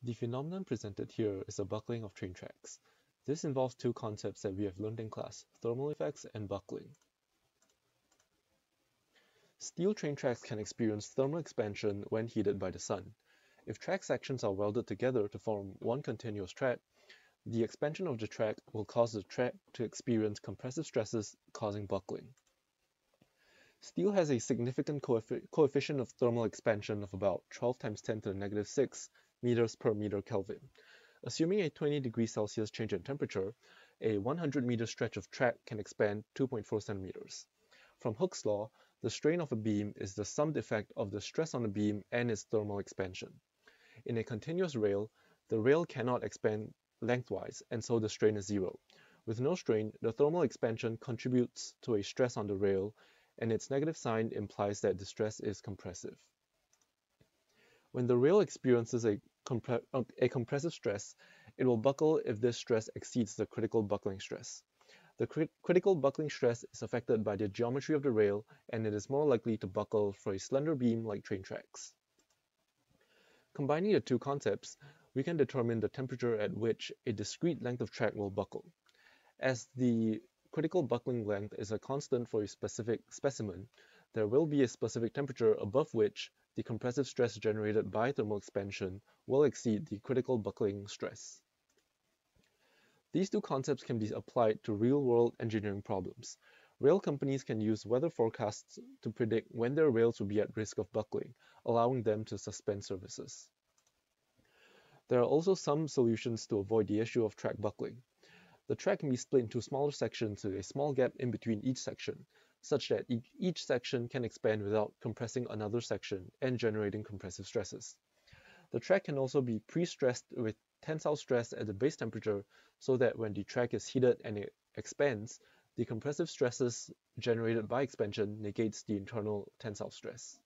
The phenomenon presented here is a buckling of train tracks. This involves two concepts that we have learned in class, thermal effects and buckling. Steel train tracks can experience thermal expansion when heated by the sun. If track sections are welded together to form one continuous track, the expansion of the track will cause the track to experience compressive stresses, causing buckling. Steel has a significant coefficient of thermal expansion of about 12 times 10 to the negative 6 meters per meter Kelvin. Assuming a 20 degrees Celsius change in temperature, a 100-meter stretch of track can expand 2.4 centimeters. From Hooke's law, the strain of a beam is the summed effect of the stress on the beam and its thermal expansion. In a continuous rail, the rail cannot expand lengthwise, and so the strain is zero. With no strain, the thermal expansion contributes to a stress on the rail, and its negative sign implies that the stress is compressive. When the rail experiences a compressive stress, it will buckle if this stress exceeds the critical buckling stress. The critical buckling stress is affected by the geometry of the rail, and it is more likely to buckle for a slender beam like train tracks. Combining the two concepts, we can determine the temperature at which a discrete length of track will buckle. As the critical buckling length is a constant for a specific specimen, there will be a specific temperature above which the compressive stress generated by thermal expansion will exceed the critical buckling stress. These two concepts can be applied to real-world engineering problems. Rail companies can use weather forecasts to predict when their rails will be at risk of buckling, allowing them to suspend services. There are also some solutions to avoid the issue of track buckling. The track can be split into smaller sections with a small gap in between each section, such that each section can expand without compressing another section and generating compressive stresses. The track can also be pre-stressed with tensile stress at the base temperature so that when the track is heated and it expands, the compressive stresses generated by expansion negates the internal tensile stress.